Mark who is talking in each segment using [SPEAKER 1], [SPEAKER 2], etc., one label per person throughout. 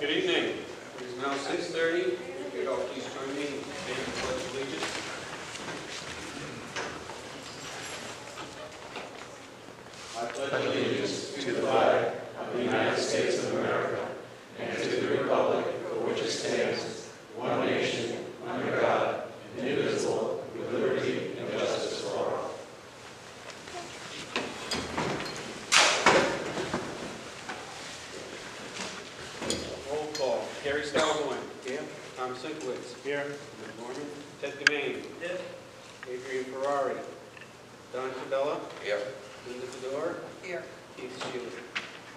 [SPEAKER 1] Good evening. It is now 6:30. If you'd all please join me in standing the Pledge of Allegiance. I pledge allegiance to the flag of the United States of America and to the republic for which it stands, one nation, under God, indivisible, with liberty and justice for all. Roll call. Gary Stalwin. Here. Tom Sinkowitz. Here. Ed Norman. Ted Demain. Here. Adrian Ferrari. Don Cabela. Here. Linda Fedor. Here. Keith Sheila.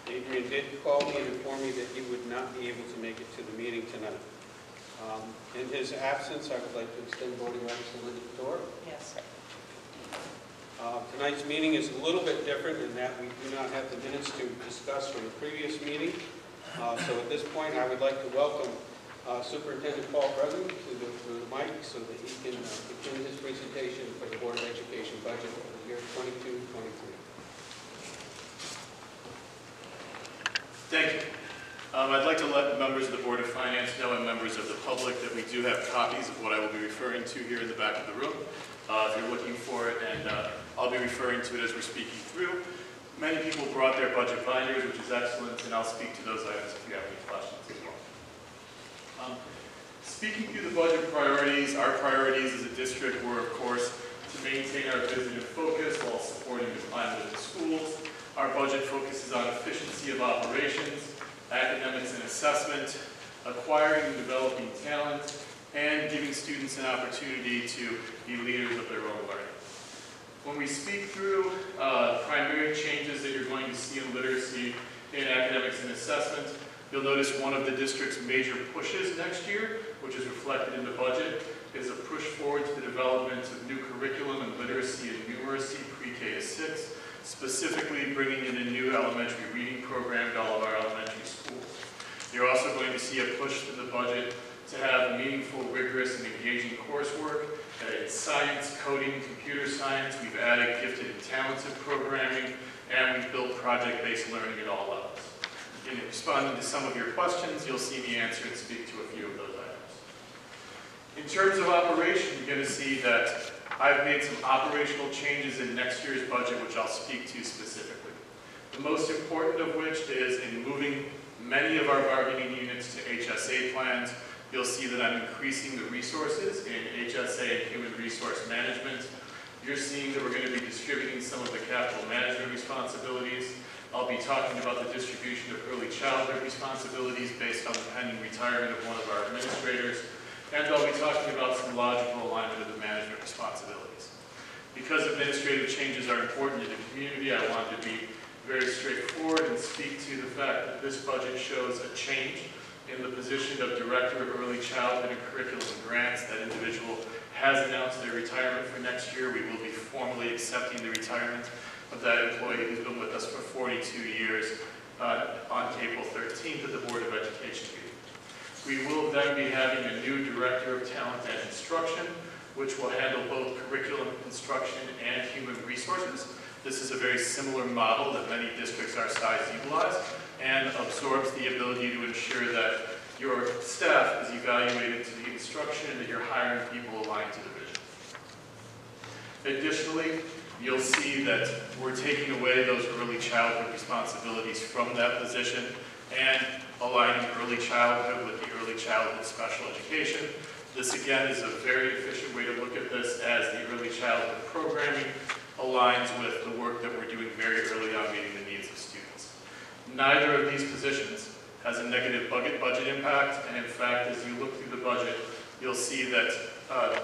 [SPEAKER 1] Adrian did call me and inform me that he would not be able to make it to the meeting tonight. In his absence, I would like to extend voting rights to Linda Fedor. Yes. Tonight's meeting is a little bit different in that we do not have the minutes to discuss from the previous meeting. So at this point, I would like to welcome Superintendent Paul Brenton to the mic so that he can begin his presentation for the Board of Education budget for the year 22-23.
[SPEAKER 2] Thank you. I'd like to let members of the Board of Finance know and members of the public that we do have copies of what I will be referring to here in the back of the room. If you're looking for it, and I'll be referring to it as we're speaking through. Many people brought their budget binders, which is excellent, and I'll speak to those items if you have any questions as well. Speaking through the budget priorities, our priorities as a district were, of course, to maintain our vision and focus while supporting the climate of the schools. Our budget focuses on efficiency of operations, academics and assessment, acquiring and developing talent, and giving students an opportunity to be leaders of their own learning. When we speak through primary changes that you're going to see in literacy, in academics and assessment, you'll notice one of the district's major pushes next year, which is reflected in the budget, is a push forward to the development of new curriculum in literacy and numeracy pre-K to 6, specifically bringing in a new elementary reading program to all of our elementary schools. You're also going to see a push to the budget to have meaningful, rigorous, and engaging coursework in science, coding, computer science. We've added gifted and talented programming, and we've built project-based learning at all levels. In responding to some of your questions, you'll see me answer and speak to a few of those items. In terms of operation, you're going to see that I've made some operational changes in next year's budget, which I'll speak to specifically. The most important of which is in moving many of our bargaining units to HSA plans. You'll see that I'm increasing the resources in HSA and human resource management. You're seeing that we're going to be distributing some of the capital management responsibilities. I'll be talking about the distribution of early childhood responsibilities based on the pending retirement of one of our administrators. And I'll be talking about some logical alignment of the management responsibilities. Because administrative changes are important to the community, I wanted to be very straightforward and speak to the fact that this budget shows a change in the position of Director of Early Childhood and Curriculum and Grants. That individual has announced their retirement for next year. We will be formally accepting the retirement of that employee who's been with us for 42 years on April 13th at the Board of Education meeting. We will then be having a new Director of Talent and Instruction, which will handle both curriculum instruction and human resources. This is a very similar model that many districts our size utilize and absorbs the ability to ensure that your staff is evaluated to the instruction and that you're hiring people aligned to the vision. Additionally, you'll see that we're taking away those early childhood responsibilities from that position and aligning early childhood with the early childhood special education. This again is a very efficient way to look at this, as the early childhood programming aligns with the work that we're doing very early on meeting the needs of students. Neither of these positions has a negative budget impact, and in fact, as you look through the budget, you'll see that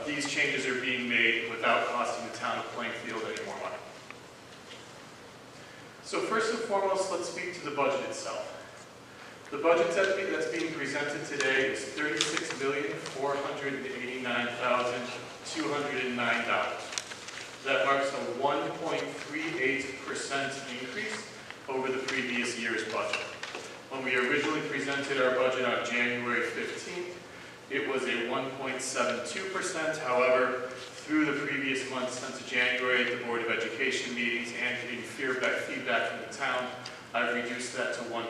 [SPEAKER 2] these changes are being made without costing the town of Plainfield any more money. So first and foremost, let's speak to the budget itself. The budget that's being presented today is $36,489,209. That marks a 1.38% increase over the previous year's budget. When we originally presented our budget on January 15th, it was a 1.72%. However, through the previous months since January at the Board of Education meetings and getting feedback from the town, I've reduced that to 1.38.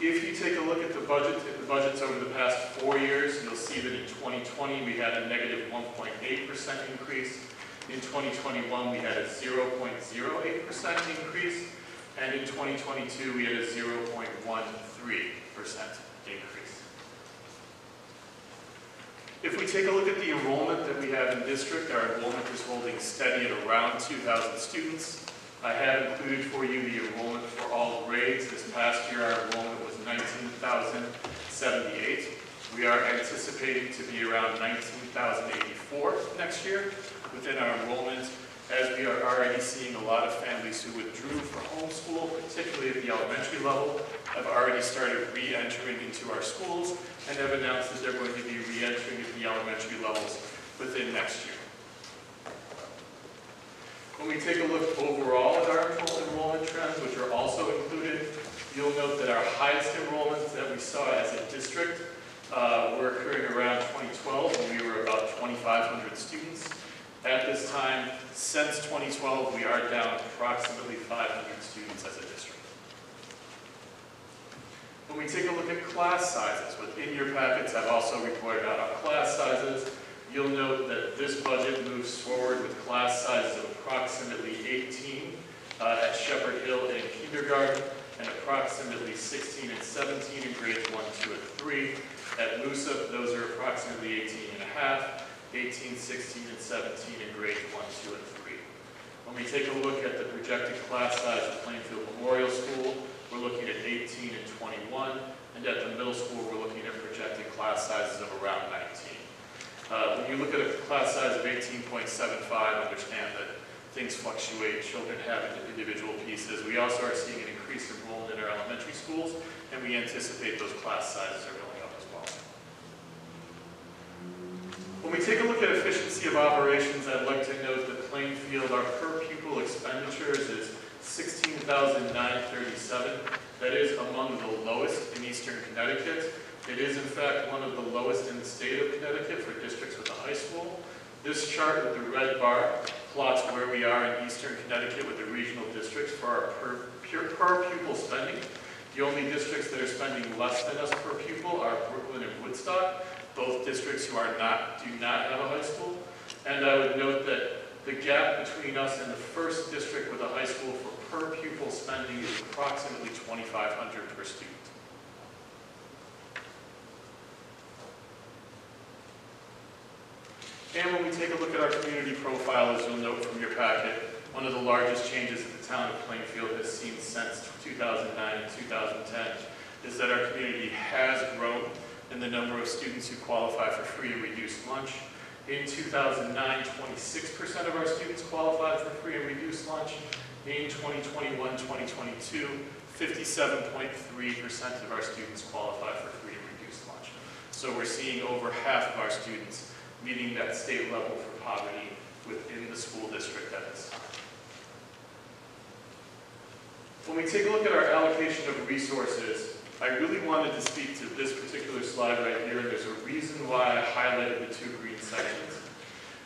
[SPEAKER 2] If you take a look at the budgets over the past 4 years, you'll see that in 2020 we had a negative 1.8% increase. In 2021 we had a 0.08% increase. And in 2022 we had a 0.13% increase. If we take a look at the enrollment that we have in district, our enrollment is holding steady at around 2,000 students. I have included for you the enrollment for all grades. This past year our enrollment was 19,078. We are anticipating to be around 19,084 next year within our enrollment, as we are already seeing a lot of families who withdrew for homeschool, particularly at the elementary level, have already started re-entering into our schools and have announced that they're going to be re-entering at the elementary levels within next year. When we take a look overall at our enrollment trends, which are also included, you'll note that our highest enrollments that we saw as a district were occurring around 2012, when we were about 2,500 students. At this time, since 2012, we are down approximately 500 students as a district. When we take a look at class sizes, within your packets, I've also reported out our class sizes. You'll note that this budget moves forward with class sizes of approximately 18 at Shepherd Hill in kindergarten, and approximately 16 and 17 in grades 1, 2, and 3. At Moosup, those are approximately 18 and a half, 18, 16, and 17 in grades 1, 2, and 3. When we take a look at the projected class size of Plainfield Memorial School, we're looking at 18 and 21, and at the middle school, we're looking at projected class sizes of around 19. When you look at a class size of 18.75, understand that things fluctuate, children have individual pieces. We also are seeing an increased enrollment in our elementary schools, and we anticipate those class sizes are going up as well. When we take a look at efficiency of operations, I'd like to note that Plainfield, our per pupil expenditures is $16,937. That is among the lowest in Eastern Connecticut. It is, in fact, one of the lowest in the state of Connecticut for districts with a high school. This chart with the red bar plots where we are in Eastern Connecticut with the regional districts for our per pupil spending. The only districts that are spending less than us per pupil are Brooklyn and Woodstock, both districts who do not have a high school. And I would note that the gap between us and the first district with a high school for per pupil spending is approximately $2,500 per student. And when we take a look at our community profile, as you'll note from your packet, one of the largest changes that the town of Plainfield has seen since 2009 and 2010 is that our community has grown in the number of students who qualify for free and reduced lunch. In 2009, 26% of our students qualified for free and reduced lunch. In 2021-2022, 57.3% of our students qualify for free and reduced lunch. So we're seeing over half of our students meeting that state level for poverty within the school district at this time. When we take a look at our allocation of resources, I really wanted to speak to this particular slide right here, and there's a reason why I highlighted the two green sections.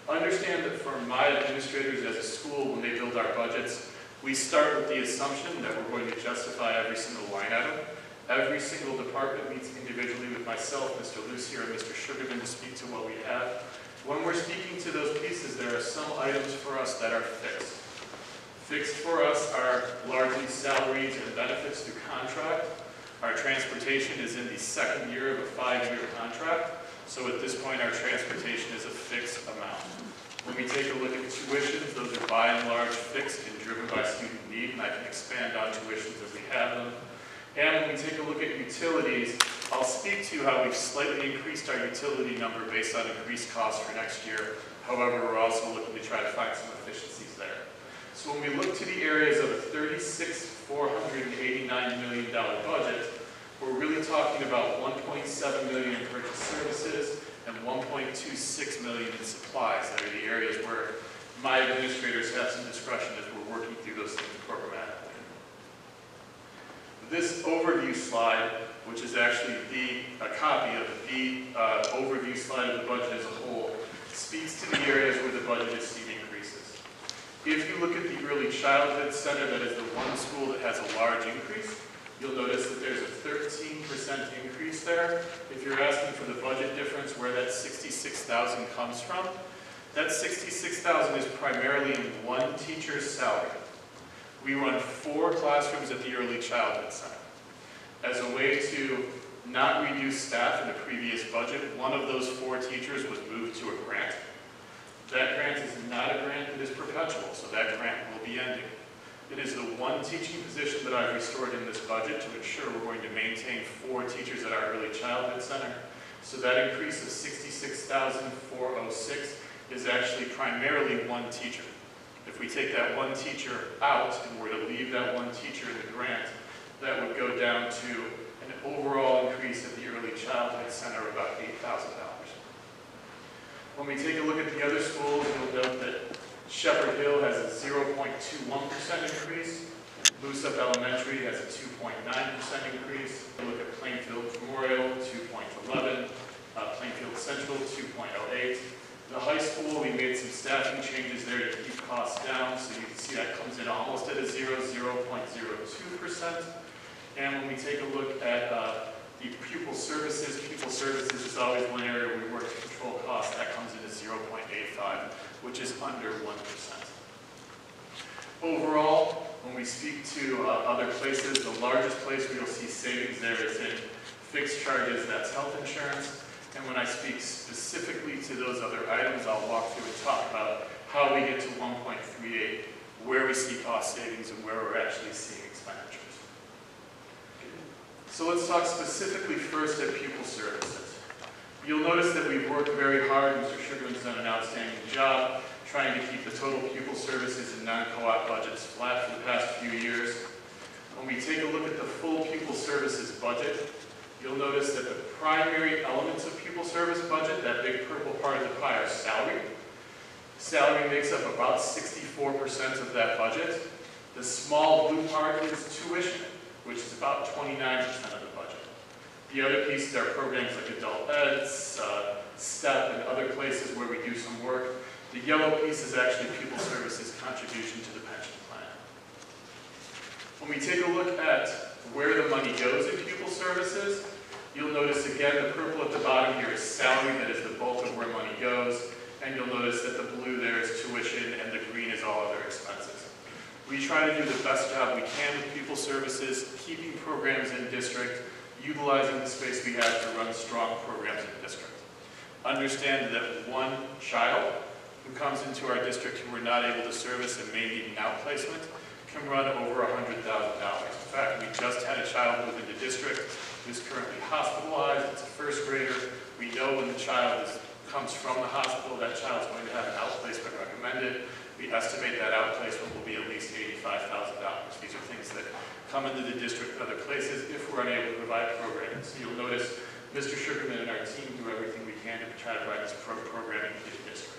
[SPEAKER 2] Understand that for my administrators as a school, when they build our budgets, we start with the assumption that we're going to justify every single line item. Every single department meets individually with myself, Mr. Lucier, and Mr. Sugarman to speak to what we have. When we're speaking to those pieces, there are some items for us that are fixed. Fixed for us are largely salaries and benefits through contract. Our transportation is in the second year of a 5-year contract, so at this point our transportation is a fixed amount. When we take a look at tuitions, those are by and large fixed and driven by student need, and I can expand on tuitions as we have them. And when we take a look at utilities, I'll speak to how we've slightly increased our utility number based on increased costs for next year. However, we're also looking to try to find some efficiencies there. So when we look to the areas of a $36,489 million budget, we're really talking about $1.7 million in purchase services and $1.26 million in supplies. That are the areas where my administrators have some discretion as we're working through those things programmatically. This overview slide, which is actually a copy of the overview slide of the budget as a whole, speaks to the areas where the budget is seeing increases. If you look at the Early Childhood Center, that is the one school that has a large increase, you'll notice that there's a $13 there. If you're asking for the budget difference, where that $66,000 comes from, that $66,000 is primarily in one teacher's salary. We run 4 classrooms at the Early Childhood Center. As a way to not reduce staff in the previous budget, one of those 4 teachers was moved to a grant. That grant is not a grant that is perpetual, so that grant will be ending. It is the one teaching position that I've restored in this budget to ensure we're going to maintain 4 teachers at our Early Childhood Center. So that increase of $66,406 is actually primarily one teacher. If we take that one teacher out and were to leave that one teacher in the grant, that would go down to an overall increase at the Early Childhood Center of about $8,000. When we take a look at the other schools, you'll note that Shepherd Hill has a 0.21% increase. Lusop Elementary has a 2.9% increase. Look at Plainfield Memorial, 2.11. Plainfield Central, 2.08. The high school, we made some staffing changes there to keep costs down, so you can see that comes in almost at a 0.02%. And when we take a look at the pupil services is always one area we work to control costs. That comes in at 0.85, which is under 1%. Overall, when we speak to other places, the largest place where you'll see savings there is in fixed charges, that's health insurance. And when I speak specifically to those other items, I'll walk through and talk about how we get to 1.38, where we see cost savings and where we're actually seeing expenditures. So let's talk specifically first at pupil services. You'll notice that we've worked very hard. Mr. Sugarman's done an outstanding job trying to keep the total pupil services and non-co-op budgets flat for the past few years. When we take a look at the full pupil services budget, you'll notice that the primary elements of pupil service budget, that big purple part of the pie, are salary. Salary makes up about 64% of that budget. The small blue part is tuition, which is about 29% of the budget. The other pieces are programs like adult eds, STEP, and other places where we do some work. The yellow piece is actually pupil services contribution to the pension plan. When we take a look at where the money goes in pupil services, you'll notice again the purple at the bottom here is salary, that is the bulk of where money goes, and you'll notice that the blue there is tuition and the green is all other expenses. We try to do the best job we can with pupil services, keeping programs in district, utilizing the space we have to run strong programs in district. Understand that one child who comes into our district who we're not able to service and may need an outplacement can run over $100,000. In fact, we just had a child move into district who's currently hospitalized. It's a first grader. We know when the child comes from the hospital, that child's going to have an outplacement recommended. We estimate that outplacement will be at least $85,000. These are things that come into the district and other places if we're unable to provide programming. So you'll notice Mr. Sugarman and our team do everything we can to try to provide this programming in the district.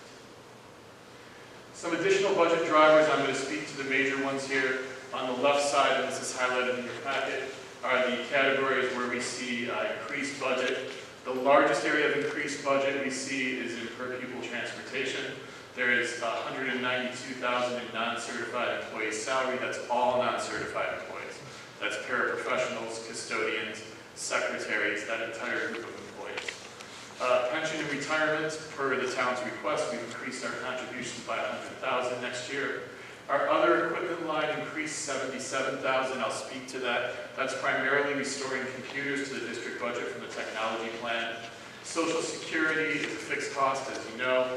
[SPEAKER 2] Some additional budget drivers, I'm going to speak to the major ones here. On the left side, and this is highlighted in your packet, are the categories where we see increased budget. The largest area of increased budget we see is in per pupil transportation. There is $192,000 in non-certified employee salary. That's all non-certified employees. That's paraprofessionals, custodians, secretaries, that entire group of employees. Pension and retirement, per the town's request, we've increased our contributions by $100,000 next year. Our other equipment line increased $77,000. I'll speak to that. That's primarily restoring computers to the district budget from the technology plan. Social Security is a fixed cost, as you know.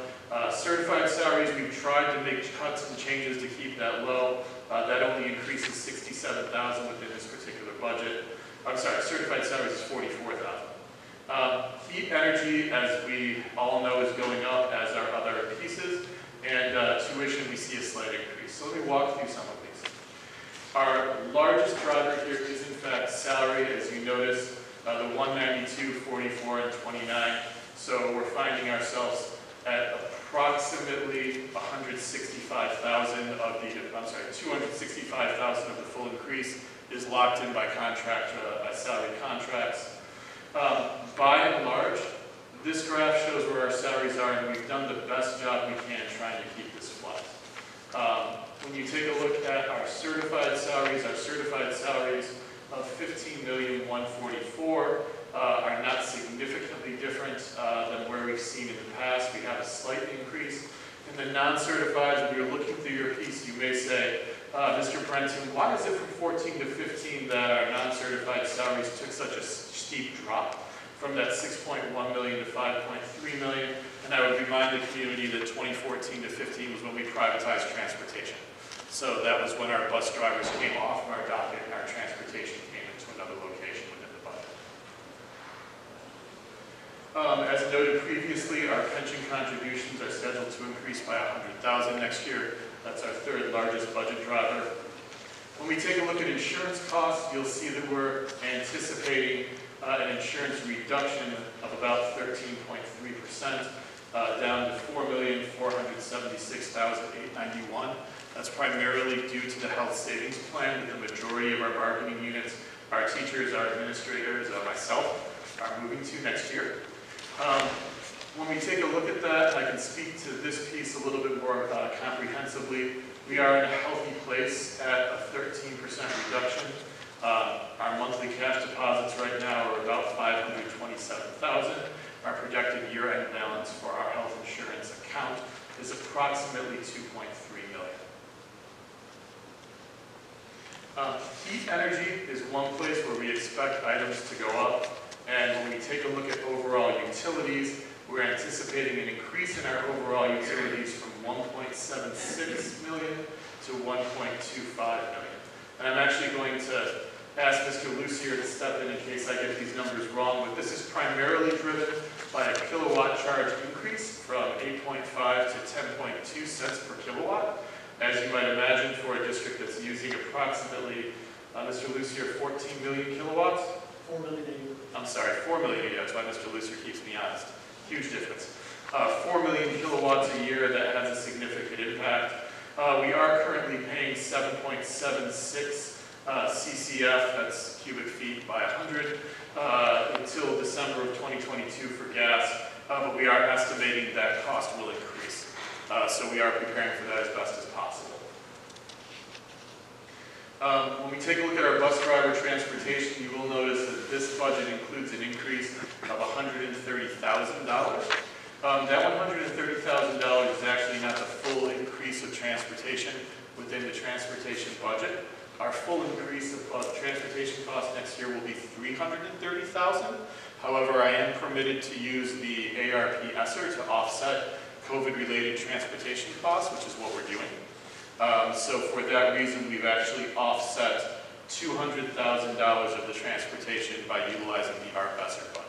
[SPEAKER 2] Certified salaries, we've tried to make cuts and changes to keep that low. That only increases $67,000 within this particular budget. I'm sorry, certified salaries is $44,000. Heat energy, as we all know, is going up, as are other pieces. And tuition, we see a slight increase. So let me walk through some of these. Our largest driver here is, in fact, salary, as you notice, the 192, 44, and 29. So we're finding ourselves at approximately 265,000 of the full increase is locked in by contract, by salary contracts. By and large, this graph shows where our salaries are, and we've done the best job we can trying to keep this flat. When you take a look at our certified salaries of $15,144,000, our And the non-certified, when you're looking through your piece, you may say, Mr. Brenton, why is it from 14 to 15 that our non-certified salaries took such a steep drop from that 6.1 million to 5.3 million? And I would remind the community that 2014 to 15 was when we privatized transportation. So that was when our bus drivers came off of our docket and our transportation came into another location within the budget. As noted previously, our pension contributions are scheduled to increase by $100,000 next year. That's our third largest budget driver. When we take a look at insurance costs, you'll see that we're anticipating an insurance reduction of about 13.3%, down to $4,476,891. That's primarily due to the health savings plan that the majority of our bargaining units, our teachers, our administrators, myself, are moving to next year. When we take a look at that, I can speak to this piece a little bit more comprehensively. We are in a healthy place at a 13% reduction. Our monthly cash deposits right now are about $527,000. Our projected year-end balance for our health insurance account is approximately $2.3 million. Heat energy is one place where we expect items to go up. And when we take a look at overall utilities, we're anticipating an increase in our overall utilities from $1.76 million to $1.25 million. And I'm actually going to ask Mr. Lucier to step in case I get these numbers wrong, but this is primarily driven by a kilowatt charge increase from 8.5 to 10.2 cents per kilowatt. As you might imagine, for a district that's using approximately, Mr. Lucier, 14 million kilowatts?
[SPEAKER 3] 4 million a year.
[SPEAKER 2] I'm sorry, 4 million a year. That's why Mr. Lucier keeps me honest. Huge difference. 4 million kilowatts a year, that has a significant impact. We are currently paying 7.76 CCF, that's cubic feet by 100, until December of 2022 for gas, but we are estimating that cost will increase. So we are preparing for that as best as possible. When we take a look at our bus driver transportation, you will notice that this budget includes an increase of $130,000. That $130,000 is actually not the full increase of transportation within the transportation budget. Our full increase of transportation costs next year will be $330,000. However, I am permitted to use the ARP ESSER to offset COVID-related transportation costs, which is what we're doing. So for that reason, we've actually offset $200,000 of the transportation by utilizing the ARP ESSER budget.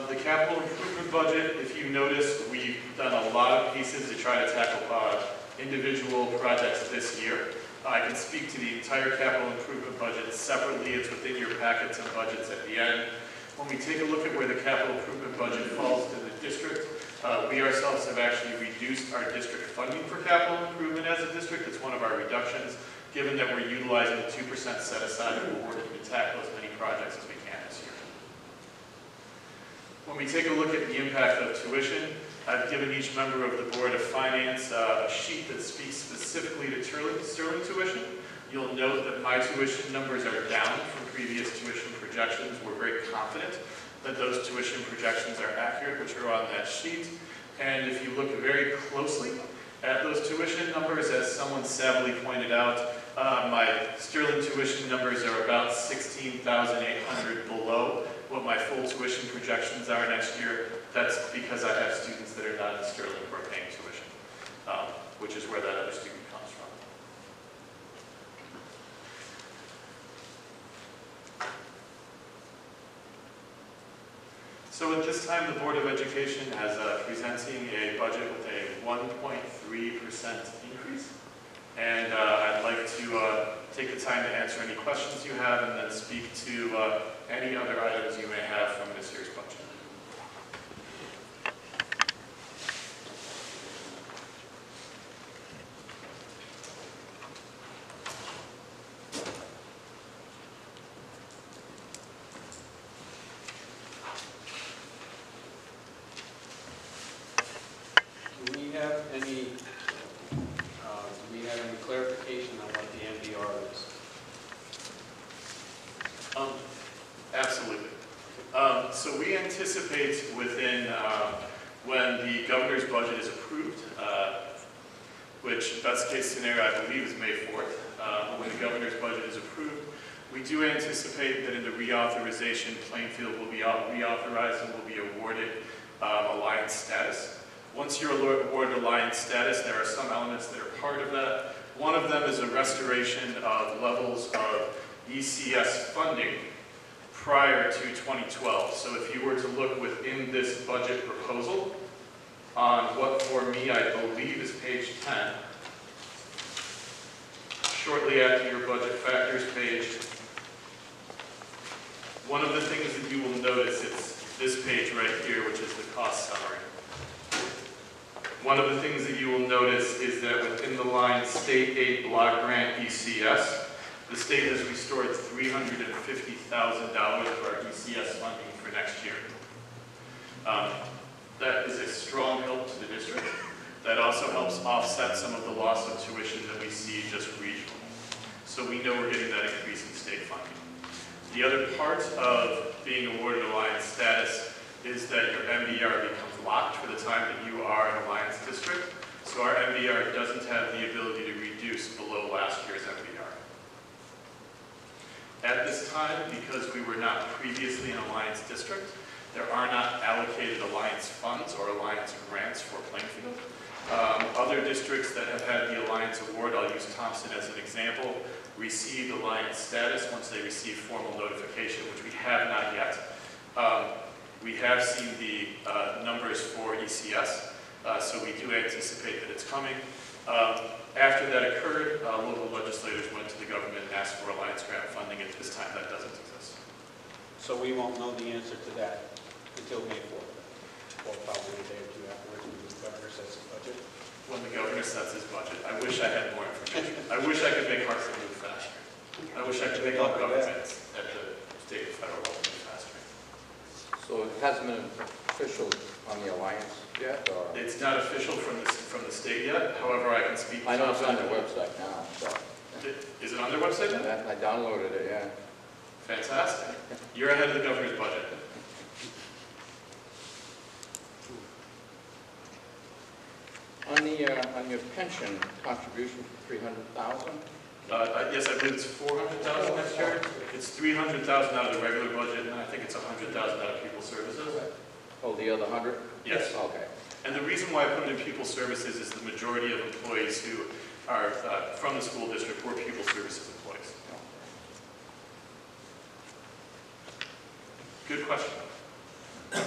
[SPEAKER 2] The capital improvement budget, if you notice, we've done a lot of pieces to try to tackle individual projects this year. I can speak to the entire capital improvement budget separately. It's within your packets and budgets at the end. When we take a look at where the capital improvement budget falls in the district, we ourselves have actually reduced our district funding for capital improvement as a district. It's one of our reductions, given that we're utilizing the 2% set aside and we're working to tackle as many projects as we can this year. When we take a look at the impact of tuition, I've given each member of the Board of Finance a sheet that speaks specifically to Sterling tuition. You'll note that my tuition numbers are down from previous tuition projections. We're very confident that those tuition projections are accurate, which are on that sheet. And if you look very closely at those tuition numbers, as someone savvily pointed out, my Sterling tuition numbers are about $16,800 below what my full tuition projections are next year. That's because I have students that are not in Sterling who are paying tuition, which is where that other student comes from. So at this time, the Board of Education is presenting a budget with a 1.3% increase. And I'd like to take the time to answer any questions you have and then speak to any other items you may have from this year's budget.
[SPEAKER 1] Do we have any clarification on what the MBR is?
[SPEAKER 2] Absolutely. So we we anticipate within, when the governor's budget is approved, which best case scenario I believe is May 4th, when the governor's budget is approved, we do anticipate that in the reauthorization, Plainfield will be reauthorized and will be awarded alliance status. Once you're awarded alliance status, there are some elements that are part of that. One of them is a restoration of levels of ECS funding prior to 2012. So if you were to look within this budget proposal on what for me I believe is page 10, shortly after your budget factors page, one of the things that you will notice is this page right here, which is the cost summary. One of the things that you will notice is that within the line State Aid Block Grant ECS, the state has restored $350,000 of our ECS funding for next year. That is a strong help to the district. That also helps offset some of the loss of tuition that we see just regionally. So we know we're getting that increase in state funding. The other part of being awarded alliance status is that your MBR becomes locked for the time that you are an alliance district. So our MBR doesn't have the ability to reduce below last year's MBR. At this time, because we were not previously an alliance district, there are not allocated alliance funds or alliance grants for Plainfield. Other districts that have had the alliance award, I'll use Thompson as an example, received alliance status once they received formal notification, which we have not yet. We have seen the numbers for ECS, so we do anticipate that it's coming. After that occurred, local legislators went to the government and asked for alliance grant funding. At this time, that doesn't exist.
[SPEAKER 1] So we won't know the answer to that until May 4th, or probably a day or two afterwards when the governor sets his budget.
[SPEAKER 2] When the governor sets his budget. I wish I had more information. I wish I could make Hartford move faster. I wish I could make all governments at the state and federal level move faster.
[SPEAKER 3] So it hasn't been official on the alliance yet, or?
[SPEAKER 2] It's not official from the state yet. However, I can speak to
[SPEAKER 3] I know it's on
[SPEAKER 2] Thompson.
[SPEAKER 3] their website now, so.
[SPEAKER 2] Is it on their website now?
[SPEAKER 3] I downloaded it, yeah.
[SPEAKER 2] Fantastic. You're ahead of the governor's budget.
[SPEAKER 3] On your pension contribution for 300,000.
[SPEAKER 2] Yes, I believe it's 400,000 next year. It's 300,000 out of the regular budget, and I think it's 100,000 out of pupil services.
[SPEAKER 3] Oh, the other 100?
[SPEAKER 2] Yes.
[SPEAKER 3] Okay.
[SPEAKER 2] And the reason why I put it in pupil services is the majority of employees who are from the school district were pupil services employees. Good question. And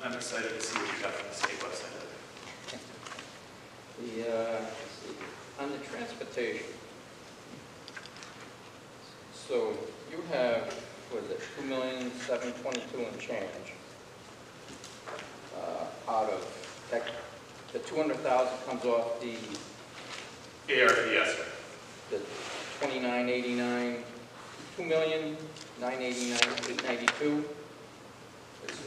[SPEAKER 2] I'm excited to see what you got from the state website.
[SPEAKER 3] On the transportation, so you have, what is it, $2,722,000 and change. Out of that, the 200,000 comes off the
[SPEAKER 2] ARPS.
[SPEAKER 3] the 2989, 2,989,892.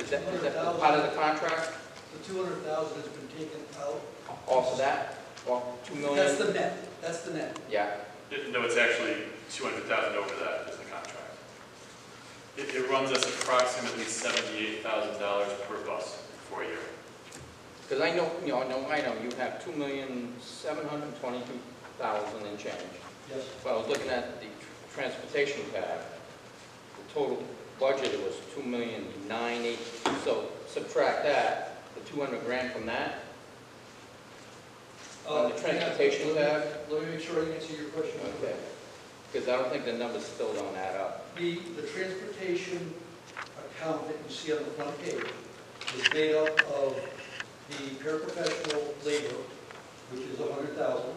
[SPEAKER 3] Is that part of the contract?
[SPEAKER 4] The 200,000 has been taken out.
[SPEAKER 3] Off of that? Off 2 million?
[SPEAKER 4] That's the net. That's the net.
[SPEAKER 3] Yeah.
[SPEAKER 2] No, it's actually 200,000 over that is the contract. It runs us approximately $78,000 per bus for a year.
[SPEAKER 3] Because I know you have 2,722,000 and change.
[SPEAKER 4] Yes.
[SPEAKER 3] Well, I was looking at the transportation tab. The total budget was 2,982,000. So subtract that, the 200 grand from that. On the transportation tab.
[SPEAKER 4] Let me make sure I answer your question.
[SPEAKER 3] Okay. Because I don't think the numbers still don't add up.
[SPEAKER 4] The transportation account that you see on the front page is made up of the paraprofessional labor, which is 100,000,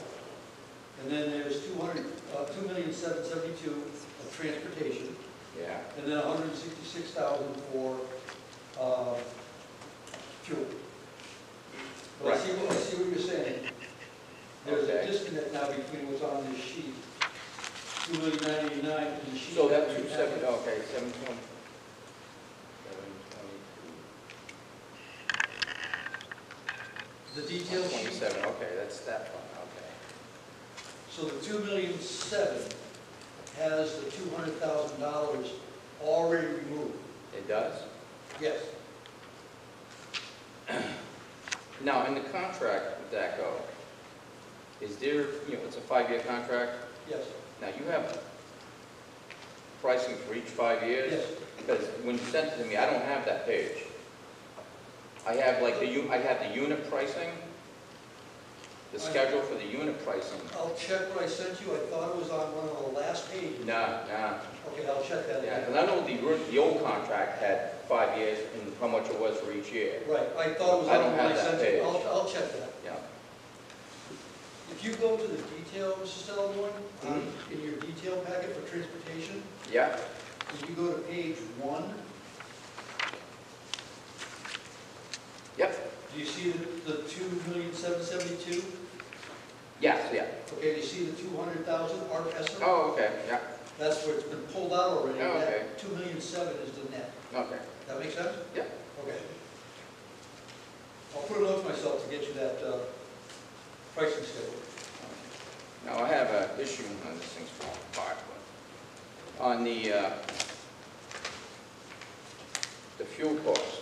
[SPEAKER 4] and then there's 2,772,000 of transportation,
[SPEAKER 3] Yeah.
[SPEAKER 4] and then 166,000 for fuel. But
[SPEAKER 3] Right.
[SPEAKER 4] I see what you're saying. There's
[SPEAKER 3] Okay.
[SPEAKER 4] a disconnect now between what's on this sheet, 2,989,000 and the sheet.
[SPEAKER 3] So that's
[SPEAKER 4] that we
[SPEAKER 3] 270,
[SPEAKER 4] have.
[SPEAKER 3] okay, 720. 722.
[SPEAKER 4] The detail sheet.
[SPEAKER 3] 27, okay, that's that one, okay.
[SPEAKER 4] So the 2,000,007 has the $200,000 already removed.
[SPEAKER 3] It does?
[SPEAKER 4] Yes.
[SPEAKER 3] Now, in the contract with DACO, is there, it's a 5-year contract?
[SPEAKER 4] Yes.
[SPEAKER 3] Now, you have pricing for each 5 years?
[SPEAKER 4] Yes.
[SPEAKER 3] Because when you sent it to me, I don't have that page. I have like I have the unit pricing, the schedule for the unit pricing.
[SPEAKER 4] I'll check what I sent you. I thought it was on one of the last pages.
[SPEAKER 3] Nah.
[SPEAKER 4] Okay, I'll check that.
[SPEAKER 3] Yeah, because I know the old contract had 5 years and how much it was for each year.
[SPEAKER 4] Right, I thought it was
[SPEAKER 3] I
[SPEAKER 4] on
[SPEAKER 3] don't
[SPEAKER 4] the one I
[SPEAKER 3] have that
[SPEAKER 4] sent you.
[SPEAKER 3] page.
[SPEAKER 4] I'll check that.
[SPEAKER 3] Yeah.
[SPEAKER 4] If you go to the detail, Mrs. Delamore, in your detail packet for transportation,
[SPEAKER 3] Yeah.
[SPEAKER 4] if you go to page 1,
[SPEAKER 3] Yep.
[SPEAKER 4] do you see the 2,772,000?
[SPEAKER 3] Yes, yeah.
[SPEAKER 4] Okay, do you see the 200,000 ARP estimate?
[SPEAKER 3] Oh, okay, yeah.
[SPEAKER 4] That's where it's been pulled out already.
[SPEAKER 3] Oh, okay.
[SPEAKER 4] That 2,000,007 is the net.
[SPEAKER 3] Okay.
[SPEAKER 4] That make sense?
[SPEAKER 3] Yeah.
[SPEAKER 4] Okay. I'll put a note to myself to get you that pricing schedule.
[SPEAKER 3] Now, I have an issue on this thing's falling apart, but on the fuel cost,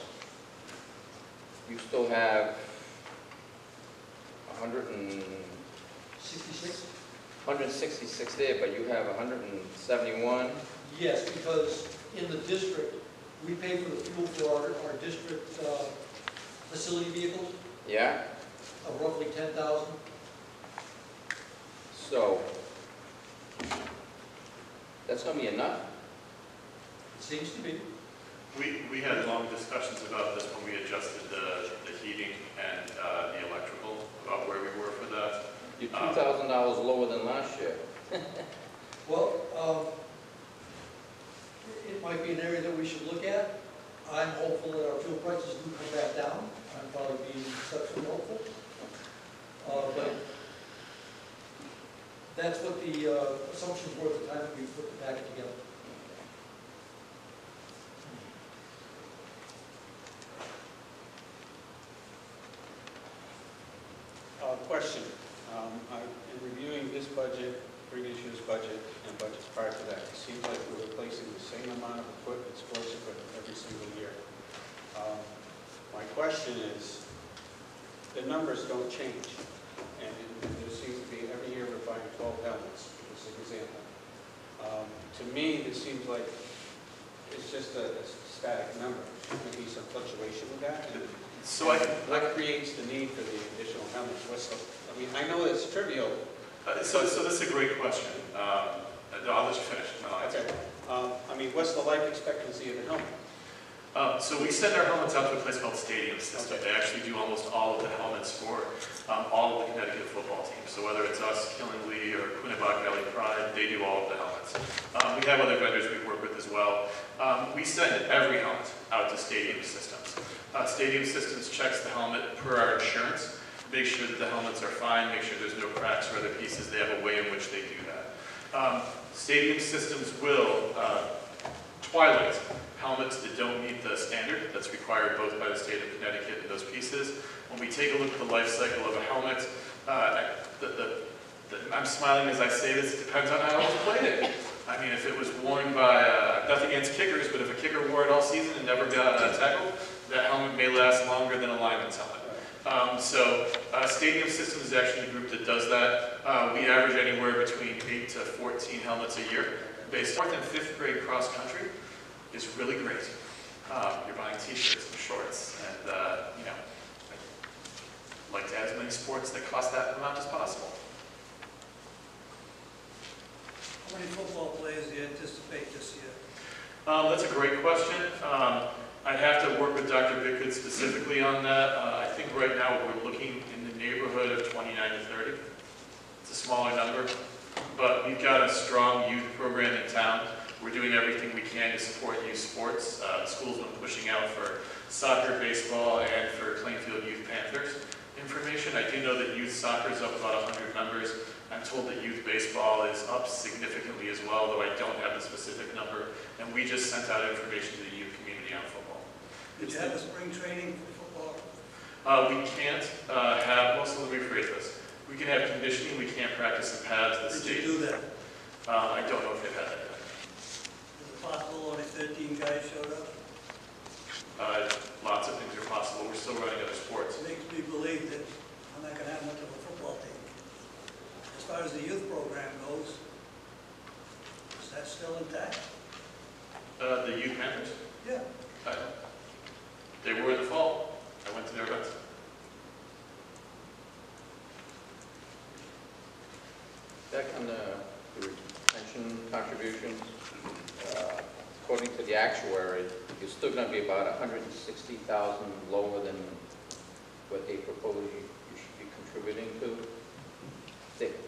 [SPEAKER 3] you still have 166 there, but you have 171.
[SPEAKER 4] Yes, because in the district, we pay for the fuel for our district facility vehicles
[SPEAKER 3] Yeah?
[SPEAKER 4] of roughly 10,000.
[SPEAKER 3] So, that's going to be enough?
[SPEAKER 4] It seems to be.
[SPEAKER 2] We had long discussions about this when we adjusted the heating and the electrical, about where we were for that.
[SPEAKER 3] You're $2,000 lower than last year.
[SPEAKER 4] Well, it might be an area that we should look at. I'm hopeful that our fuel prices do come back down. I'm probably being exceptionally hopeful. But that's what the assumptions were at the time that we put the packet together.
[SPEAKER 1] Question. In reviewing this budget, previous year's budget, and budgets prior to that, it seems like we're replacing the same amount of equipment, sports equipment, every single year. My question is, the numbers don't change, and there seems to be every year we're buying 12 helmets, as an example. To me, this seems like it's just a static number. Should there be some fluctuation with that? And
[SPEAKER 2] So
[SPEAKER 1] what creates the need for the additional helmets? I mean, I know it's trivial.
[SPEAKER 2] So this is a great question. I'll let you finish.
[SPEAKER 1] Okay. I mean, what's the life expectancy of the helmet?
[SPEAKER 2] So we send our helmets out to a place called Stadium System. They actually do almost all of the helmets for all of the Connecticut football teams. So whether it's us, Killingly, or Quinebaug Valley Pride, they do all of the helmets. We have other vendors we work with as well. We send every helmet out to Stadium Systems. Stadium Systems checks the helmet per our insurance, make sure that the helmets are fine, make sure there's no cracks or other pieces. They have a way in which they do that. Stadium Systems will twilight helmets that don't meet the standard that's required both by the state of Connecticut and those pieces. When we take a look at the life cycle of a helmet, I'm smiling as I say this, it depends on how it's played. I mean, if it was worn by, nothing against kickers, but if a kicker wore it all season and never got tackled, that helmet may last longer than a lineman's helmet. Stadium Systems is actually the group that does that. We average anywhere between 8 to 14 helmets a year. Based 4th and 5th grade cross country is really great. You're buying t-shirts and shorts, and you know, I'd like to have as many sports that cost that amount as possible.
[SPEAKER 5] How many football players do you anticipate this year?
[SPEAKER 2] That's a great question. I'd have to work with Dr. Bickett specifically on that. I think right now we're looking in the neighborhood of 29 to 30. It's a smaller number, but we've got a strong youth program in town. We're doing everything we can to support youth sports. The school's been pushing out for soccer, baseball, and for Plainfield Youth Panthers information. I do know that youth soccer is up about 100 members. I'm told that youth baseball is up significantly as well, though I don't have the specific number. And we just sent out information to the youth community on football.
[SPEAKER 5] Did you have a spring training for football?
[SPEAKER 2] We can't have, well, so let me rephrase this. We can have conditioning, we can't practice in pads at the state.
[SPEAKER 5] Did you do that?
[SPEAKER 2] I don't know if they've had that yet.
[SPEAKER 5] Is it possible only 13 guys showed up?
[SPEAKER 2] Lots of things are possible. We're still running other sports.
[SPEAKER 5] It makes me believe that I'm not gonna have much of a football team. As far as the youth program goes, is that still intact?
[SPEAKER 2] The youth Panthers,
[SPEAKER 5] Yeah.
[SPEAKER 2] they were in the fall. I went to their events.
[SPEAKER 3] Back on the pension contributions, according to the actuary, you're still going to be about 160,000 lower than what they propose you should be contributing to.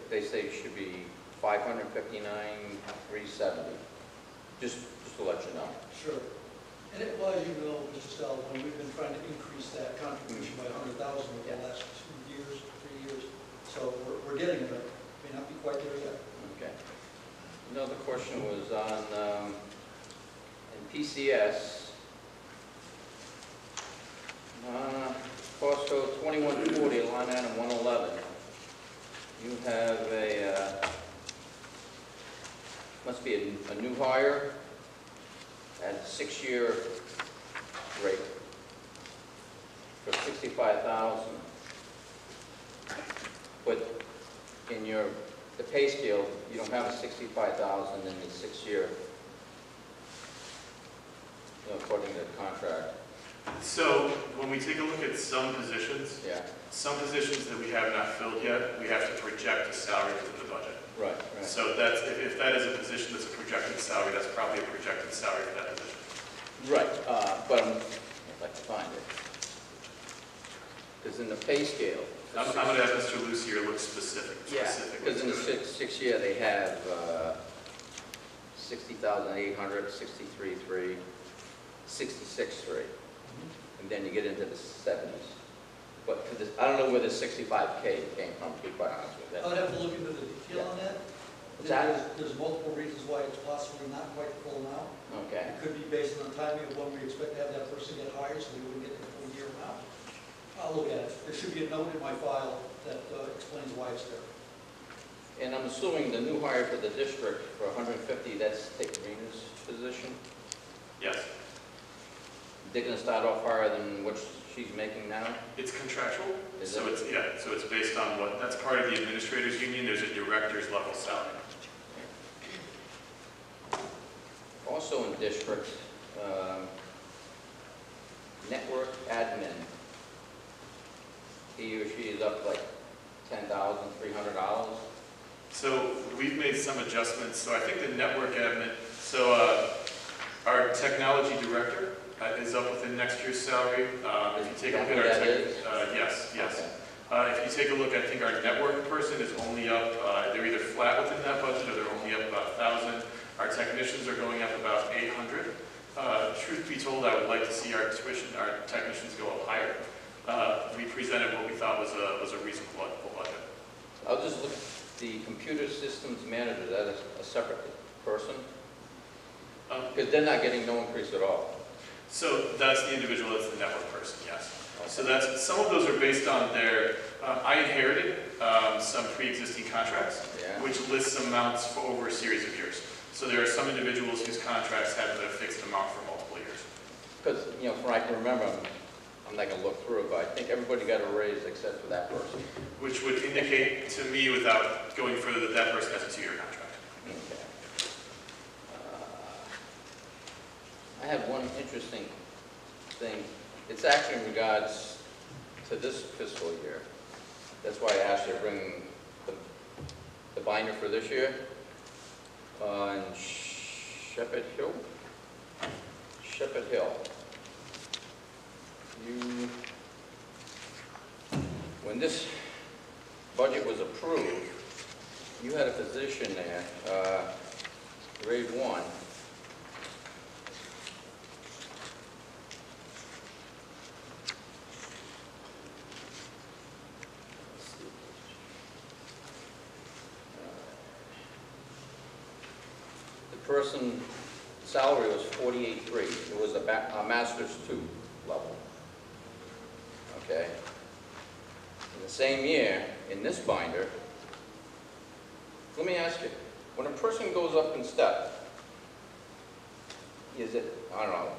[SPEAKER 3] They say it should be 559,370. Just to let you know.
[SPEAKER 4] Sure. And it was, you know, Mr. Sullivan, we've been trying to increase that contribution by 100,000 over the last 2 years, 3 years. So we're getting there. May not be quite there yet.
[SPEAKER 3] Okay. Another question was on in PCS. Cost code 2140, line item 111. You have a, must be a new hire at a 6-year rate for $65,000. But in the pay scale, you don't have a $65,000 in the 6-year, according to the contract.
[SPEAKER 2] So when we take a look at some positions,
[SPEAKER 3] Yeah.
[SPEAKER 2] some positions that we have not filled yet, we have to project a salary within the budget.
[SPEAKER 3] Right, right.
[SPEAKER 2] So that's, if that is a position that's a projected salary, that's probably a projected salary for that position.
[SPEAKER 3] Right, but I'd like to find it. Because in the pay scale.
[SPEAKER 2] I'm going to have Mr. Lucier look specific.
[SPEAKER 3] Yeah, because in the six year, they have 60,800, 63,300, 66,300. And then you get into the 70s. But for this, I don't know where the 65K came from, to be quite honest with you.
[SPEAKER 4] I would have to look into the detail on that.
[SPEAKER 3] What's that?
[SPEAKER 4] There's multiple reasons why it's possibly not quite full now.
[SPEAKER 3] Okay.
[SPEAKER 4] It could be based on the timing of when we expect to have that person get hired, so we wouldn't get the full year amount. I'll look at it. There should be a note in my file that explains why it's there.
[SPEAKER 3] And I'm assuming the new hire for the district for 150, that's Dick Rena's position?
[SPEAKER 2] Yes.
[SPEAKER 3] They're going to start off higher than what she's making now?
[SPEAKER 2] It's contractual,
[SPEAKER 3] Is
[SPEAKER 2] so
[SPEAKER 3] it?
[SPEAKER 2] it's, yeah, so it's based on what, that's part of the administrators union, there's a director's level salary.
[SPEAKER 3] Also in district, network admin. He or she is up like $10,300.
[SPEAKER 2] So we've made some adjustments, so I think the network admin, so our technology director is up within next year's salary. If you take a look at our yes.
[SPEAKER 3] Okay.
[SPEAKER 2] If you take a look, I think our network person is only up, they're either flat within that budget or they're only up about 1,000. Our technicians are going up about 800. Truth be told, I would like to see our technicians go up higher. We presented what we thought was a reasonable budget.
[SPEAKER 3] I'll just look at the computer systems manager, that is a separate person? Because they're not getting no increase at all.
[SPEAKER 2] So that's the individual, that's the network person, yes. So that's, some of those are based on their, I inherited some pre-existing contracts,
[SPEAKER 3] Yeah.
[SPEAKER 2] which lists amounts for over a series of years. So there are some individuals whose contracts have a fixed amount for multiple years.
[SPEAKER 3] Because, from what I can remember, I'm not going to look through it, but I think everybody got a raise except for that person.
[SPEAKER 2] Which would indicate to me, without going further, that that person has a 2-year contract.
[SPEAKER 3] Okay. I have one interesting thing. It's actually in regards to this fiscal year. That's why I asked you to bring the binder for this year. On Shepherd Hill. When this budget was approved, you had a position there, grade 1. The person salary was $48,300. It was a master's 2 level. Okay. In the same year, in this binder, let me ask you, when a person goes up in step, is it, I don't know,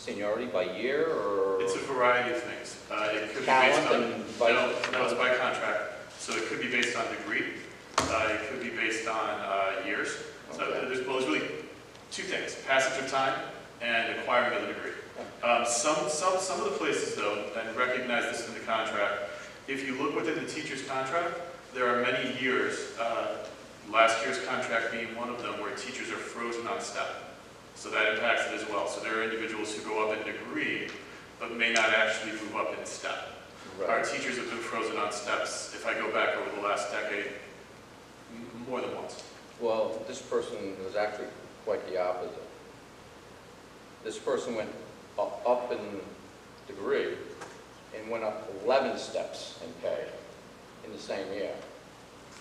[SPEAKER 3] Seniority by year, or?
[SPEAKER 2] It's a variety of things. It could be based
[SPEAKER 3] Talent
[SPEAKER 2] on,
[SPEAKER 3] and by-
[SPEAKER 2] no, it's by contract. So it could be based on degree. It could be based on years. So
[SPEAKER 3] Okay.
[SPEAKER 2] there's really two things: passage of time and acquiring of the degree. Some of the places, though, and recognize this in the contract, if you look within the teacher's contract, there are many years, last year's contract being one of them, where teachers are frozen on step. So that impacts it as well. So there are individuals who go up in degree, but may not actually move up in step.
[SPEAKER 3] Right.
[SPEAKER 2] Our teachers have been frozen on steps, if I go back over the last decade, more than once.
[SPEAKER 3] Well, this person was actually quite the opposite. This person went up in degree and went up 11 steps in pay in the same year.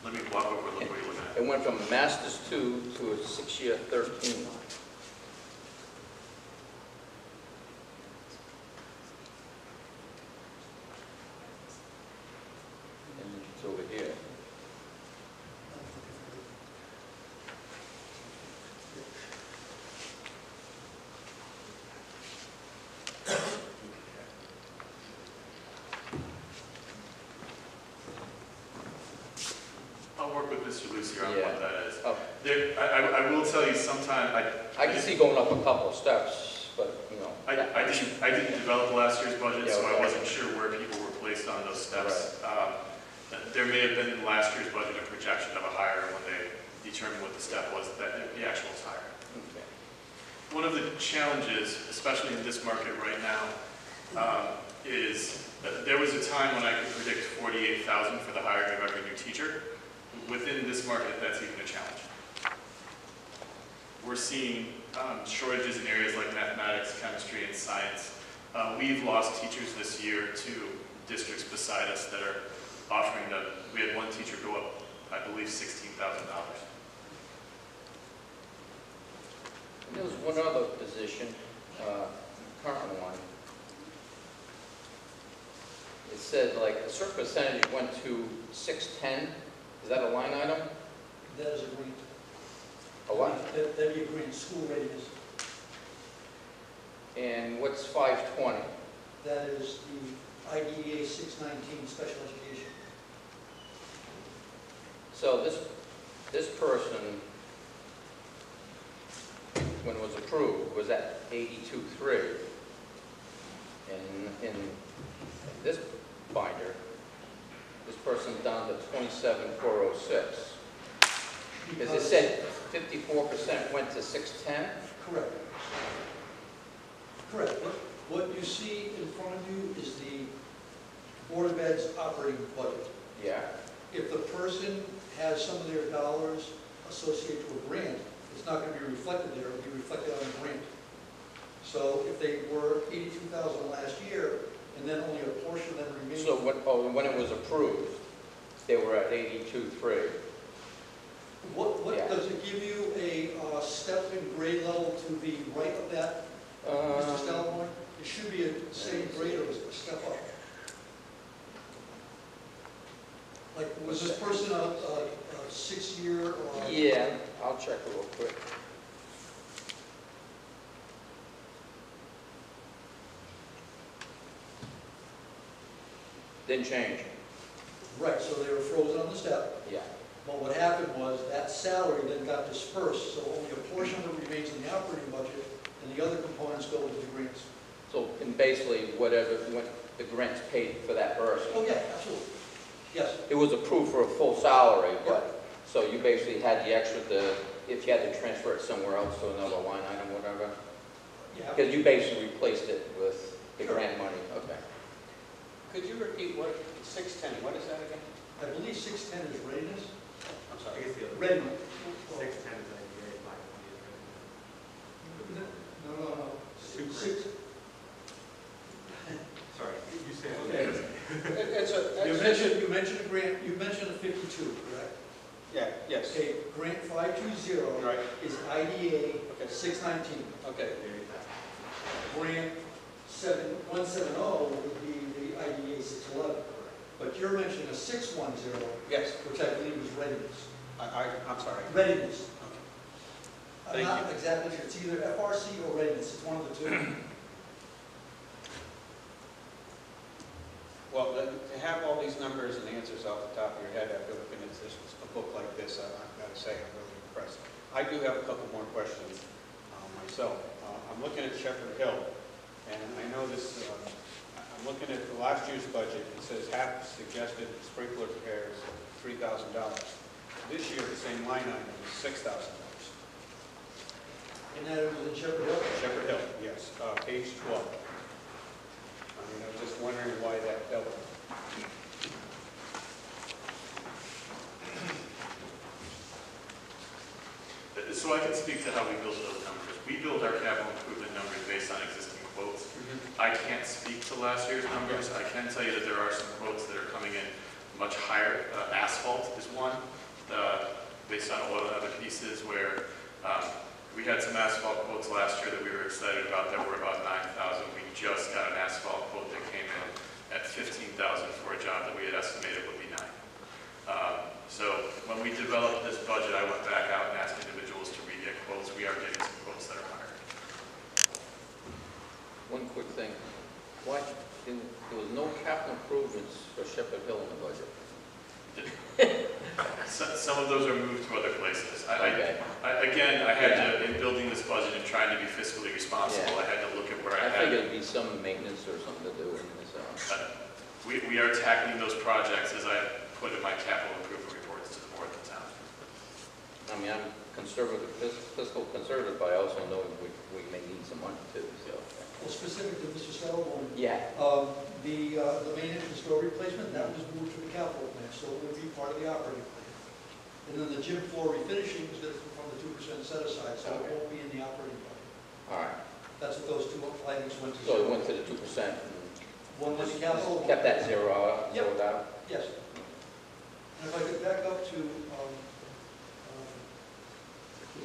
[SPEAKER 2] Let me walk over and look what you're looking at.
[SPEAKER 3] It went from a master's 2 to a 6-year 13. And it's over here.
[SPEAKER 2] I'll work with Mr. Lucier on
[SPEAKER 3] Yeah.
[SPEAKER 2] what that is.
[SPEAKER 3] Oh,
[SPEAKER 2] I will tell you sometime,
[SPEAKER 3] I can see going up a couple of steps, but, you know.
[SPEAKER 2] I didn't develop last year's budget,
[SPEAKER 3] Yeah,
[SPEAKER 2] so I
[SPEAKER 3] okay.
[SPEAKER 2] wasn't sure where people were placed on those steps. There may have been in last year's budget a projection of a higher when they determined what the step was, that the actual is higher.
[SPEAKER 3] Okay.
[SPEAKER 2] One of the challenges, especially in this market right now, is that there was a time when I could predict 48,000 for the hiring of every new teacher. Within this market, that's even a challenge. We're seeing shortages in areas like mathematics, chemistry, and science. We've lost teachers this year to districts beside us that are offering them. We had one teacher go up, I believe, $16,000.
[SPEAKER 3] And there was one other position, current one. It said like a certain percentage went to 610. Is that a line item?
[SPEAKER 4] That is a grant.
[SPEAKER 3] A what?
[SPEAKER 4] That'd be a grant, school readiness.
[SPEAKER 3] And what's 520?
[SPEAKER 4] That is the IDEA 619 special education.
[SPEAKER 3] So this person, when it was approved, was at 82.3. And in this binder, this person's down to 27,406. Because it said 54% went to 610.
[SPEAKER 4] Correct. Correct. What you see in front of you is the Board of Ed's operating budget.
[SPEAKER 3] Yeah.
[SPEAKER 4] If the person has some of their dollars associated to a grant, it's not going to be reflected there, it'll be reflected on the grant. So if they were 82,000 last year, and then only a portion of them remains.
[SPEAKER 3] So when it was approved, they were at 82.3.
[SPEAKER 4] What
[SPEAKER 3] Yeah.
[SPEAKER 4] does it give you a step in grade level to the right of that, Mr. Stalboy? It should be a same grade or a step up. Like, was this person a 6-year or?
[SPEAKER 3] Yeah, I'll check it real quick. Didn't change.
[SPEAKER 4] Right, so they were frozen on the step.
[SPEAKER 3] Yeah.
[SPEAKER 4] But what happened was that salary then got dispersed, so only a portion of it remains in the operating budget, and the other components go into the grants.
[SPEAKER 3] So, and basically, whatever the grants paid for that person.
[SPEAKER 4] Oh, yeah, absolutely. Yes.
[SPEAKER 3] It was approved for a full salary, but, so you basically had the extra, if you had to transfer it somewhere else to another line item, whatever.
[SPEAKER 4] Yeah.
[SPEAKER 3] Because you basically replaced it with the
[SPEAKER 4] Sure.
[SPEAKER 3] grant money. Okay.
[SPEAKER 1] Could you repeat what, 610, what is that again?
[SPEAKER 4] I believe 610 is readiness.
[SPEAKER 1] I'm sorry.
[SPEAKER 4] Readiness.
[SPEAKER 6] 610 is IDA, 520 is ready.
[SPEAKER 4] No.
[SPEAKER 6] Super. Sorry, you said.
[SPEAKER 4] Okay. You mentioned a grant, you mentioned a 52, correct?
[SPEAKER 1] Yeah, yes.
[SPEAKER 4] Okay, grant 520
[SPEAKER 1] Right.
[SPEAKER 4] is IDA
[SPEAKER 1] Okay.
[SPEAKER 4] 619.
[SPEAKER 1] Okay.
[SPEAKER 4] Grant 170 would be the IDA 611. But you're mentioning a 610,
[SPEAKER 1] Yes,
[SPEAKER 4] which I believe is readiness.
[SPEAKER 1] I'm sorry.
[SPEAKER 4] Readiness. I'm
[SPEAKER 1] Thank
[SPEAKER 4] not exactly sure, it's either FRC or readiness, it's one of the two.
[SPEAKER 1] Well, to have all these numbers and answers off the top of your head after looking at this, a book like this, I've got to say, I'm really impressed. I do have a couple more questions myself. I'm looking at Shepherd Hill, and I know this, I'm looking at the last year's budget. It says half suggested sprinkler repairs, $3,000. This year, the same line item is $6,000.
[SPEAKER 4] And that was in Shepherd Hill?
[SPEAKER 1] Shepherd Hill, yes, page 12. I mean, I was just wondering why that doubled.
[SPEAKER 2] So I can speak to how we build those numbers. We build our capital improvement numbers based on existing quotes. I can't speak to last year's numbers. I can tell you that there are some quotes that are coming in much higher. Asphalt is one, based on oil and other pieces, where we had some asphalt quotes last year that we were excited about that were about $9,000. We just got an asphalt quote that came in at $15,000 for a job that we had estimated would be $9,000. So when we developed this budget, I went back out and asked individuals to re-get quotes. We are getting some quotes that are higher.
[SPEAKER 3] One quick thing. Why, there was no capital improvements for Shepherd Hill in the budget?
[SPEAKER 2] Some of those are moved to other places.
[SPEAKER 3] Okay.
[SPEAKER 2] Again, I had to, in building this budget and trying to be fiscally responsible, I had to look at where I had.
[SPEAKER 3] I think it'd be some maintenance or something to do in this.
[SPEAKER 2] We are tackling those projects as I put in my capital improvement reports to the board of the town.
[SPEAKER 3] I mean, I'm conservative, fiscal conservative, but I also know we may need some money too, so.
[SPEAKER 4] Well, specific to Mr. Saddlebaum,
[SPEAKER 3] Yeah.
[SPEAKER 4] the main entrance door replacement, that was moved to the capital plan, so it would be part of the operating plan. And then the gym floor refinishing is from the 2% set aside, so it won't be in the operating plan.
[SPEAKER 3] All right.
[SPEAKER 4] That's what those two items went to.
[SPEAKER 3] So it went to the 2%.
[SPEAKER 4] One was capital.
[SPEAKER 3] Kept that zero out,
[SPEAKER 4] Yep.
[SPEAKER 3] zeroed out?
[SPEAKER 4] Yes. And if I could back up to the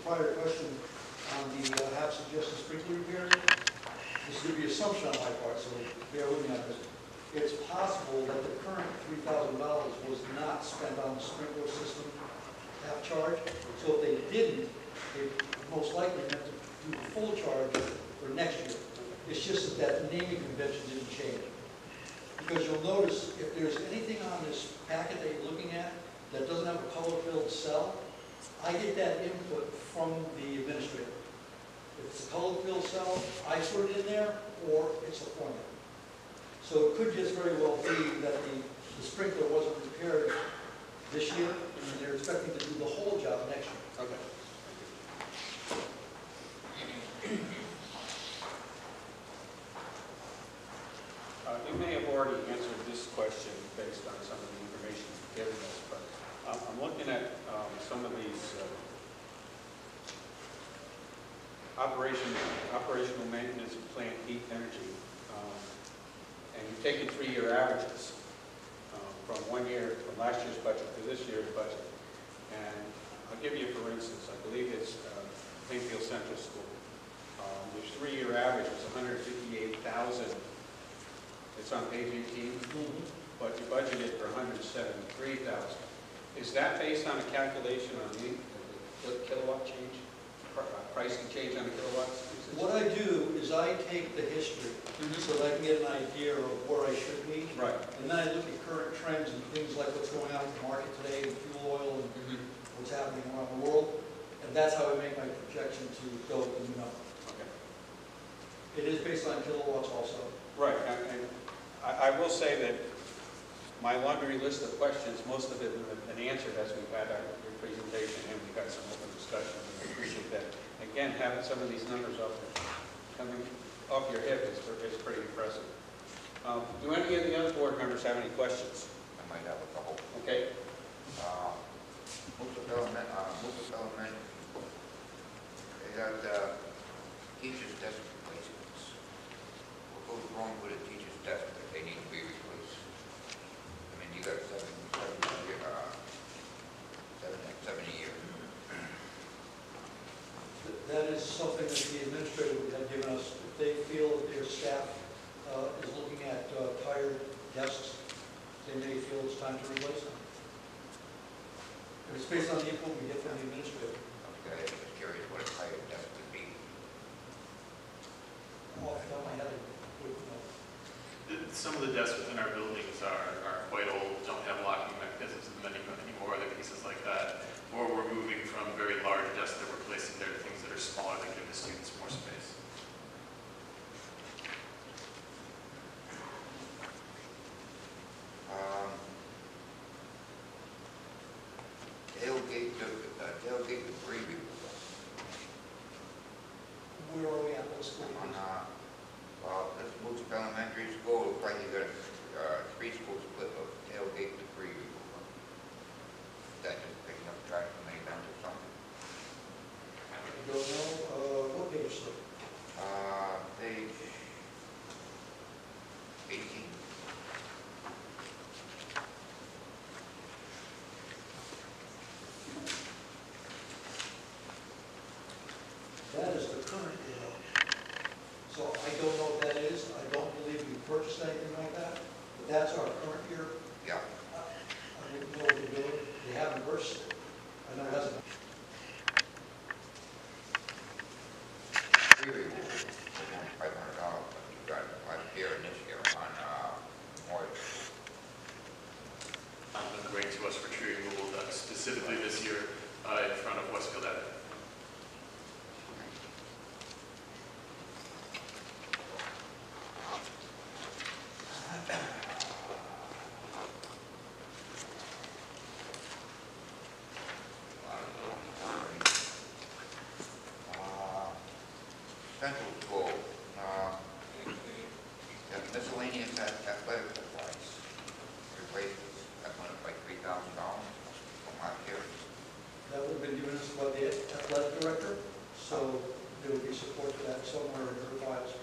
[SPEAKER 4] prior question on the half suggested sprinkler repairs, this would be an assumption on my part, so bear with me on this. It's possible that the current $3,000 was not spent on the sprinkler system half charge. So if they didn't, they most likely meant to do the full charge for next year. It's just that naming convention didn't change. Because you'll notice if there's anything on this packet that you're looking at that doesn't have a color-filled cell, I get that input from the administrator. If it's a color-filled cell, I put it in there, or it's a formula. So it could just very well be that the sprinkler wasn't repaired this year, and they're expecting to do the whole job next year.
[SPEAKER 1] Okay. You may have already answered this question based on some of the information you've given us, but I'm looking at some of these operational maintenance of plant heat energy, and you've taken 3-year averages from last year's budget to this year's budget. And I'll give you, for instance, I believe it's Plainfield Central School. Your 3-year average is $158,000. It's on page 18, but you budgeted for $173,000. Is that based on a calculation on the kilowatt change, pricing change on the kilowatts?
[SPEAKER 4] What I do is I take the history so that I can get an idea of where I should be.
[SPEAKER 1] Right.
[SPEAKER 4] And then I look at current trends and things like what's going on in the market today with fuel oil and what's happening around the world. And that's how I make my projection to go with the new number.
[SPEAKER 1] Okay.
[SPEAKER 4] It is based on kilowatts also.
[SPEAKER 1] Right. And I will say that my laundry list of questions, most of it have been answered as we've had our presentation and we've had some open discussion. I appreciate that. Again, having some of these numbers coming off your hip is pretty impressive. Do any of the other board members have any questions?
[SPEAKER 7] I might have a couple.
[SPEAKER 1] Okay.
[SPEAKER 7] Most of element, they had teacher's desk replacements. What goes wrong with a teacher's desk that they need to be replaced? I mean, you got 70 years.
[SPEAKER 4] That is something that the administrator would have given us. If they feel that their staff is looking at tired desks, they may feel it's time to replace them. And it's based on the input we get from the administrator.
[SPEAKER 7] Okay, I'm just curious what a tired desk would be.
[SPEAKER 4] Off the top of my head, I wouldn't know.
[SPEAKER 2] Some of the desks within our buildings are quite old, don't have locking mechanisms anymore, other pieces like that. Or we're moving from very large desks that we're placing there to things that are smaller that give the students more space.
[SPEAKER 7] Tailgate debris removal.
[SPEAKER 4] Where are we at, what school?
[SPEAKER 7] On, well, this Moose Elementary School, looks like you got a 3-school split of tailgate debris removal. That just picking up trash from any event or something.
[SPEAKER 4] I don't know, what page, sir?
[SPEAKER 7] Page 18.
[SPEAKER 4] That is the current deal. So I don't know what that is. I don't believe we purchased anything like that, but that's our current year.
[SPEAKER 7] Yeah.
[SPEAKER 4] I didn't know what they're doing. They haven't purchased it. I know it hasn't.
[SPEAKER 7] Debris removal, $500. You got it last year and this year on Memorial.
[SPEAKER 2] Bring to us for tree removal done specifically this year in front of Westfield Avenue.
[SPEAKER 7] Central School, miscellaneous athletic supplies, replaces that went up by $3,000 from last year.
[SPEAKER 4] That would have been given us by the athletic director, so there would be support for that somewhere in her files.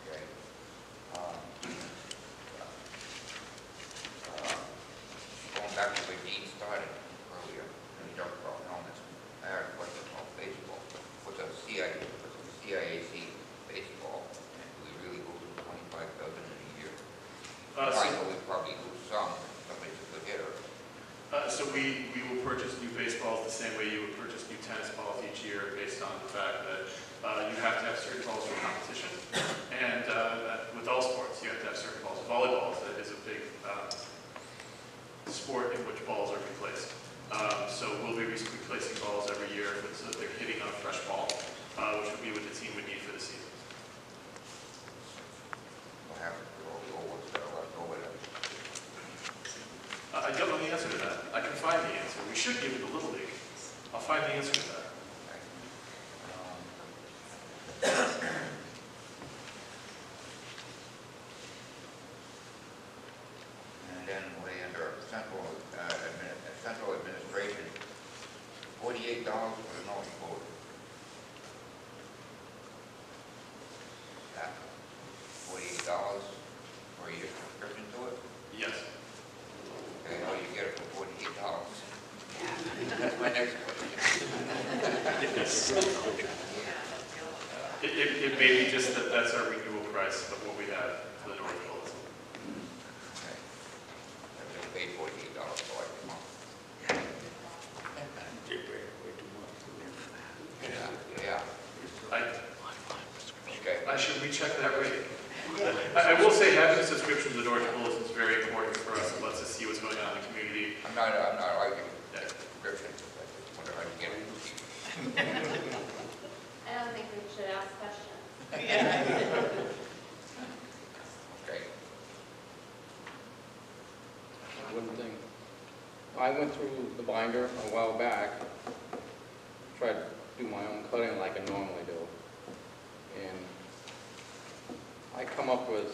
[SPEAKER 7] Okay. Going back to where Dean started earlier, when he talked about helmets, I had a question about baseball. What's a CIAC baseball? And do we really lose $25,000 in a year? I know we probably lose some, somebody's a good hitter.
[SPEAKER 2] So we will purchase new baseballs the same way you would purchase new tennis balls each year based on the fact that you have to have certain balls for competition. And with all sports, you have to have certain balls. Volleyball is a big sport in which balls are replaced. So we'll be replacing balls every year so that they're hitting on a fresh ball, which would be what the team would need for the season.
[SPEAKER 7] What happens to all the old ones that are left over there?
[SPEAKER 2] I don't know the answer to that. I can find the answer. We should give it a little league. I'll find the answer to that.
[SPEAKER 7] And then way under central administration, $48 for the notice board. That $48 for a year subscription to it?
[SPEAKER 2] Yes.
[SPEAKER 7] Okay, how do you get it for $48? That's my next question.
[SPEAKER 2] It may be just that that's our renewal price of what we have for the North Bulletin.
[SPEAKER 7] Okay. I just paid $48 for like a month. Yeah. Okay.
[SPEAKER 2] I should recheck that rate. I will say having a subscription to the North Bulletin is very important for us. It lets us see what's going on in the community.
[SPEAKER 7] I'm not arguing that subscription. I just wonder how you get it.
[SPEAKER 8] I don't think we should ask questions.
[SPEAKER 7] Okay.
[SPEAKER 3] One thing. I went through the binder a while back, tried to do my own cutting like I normally do, and I come up with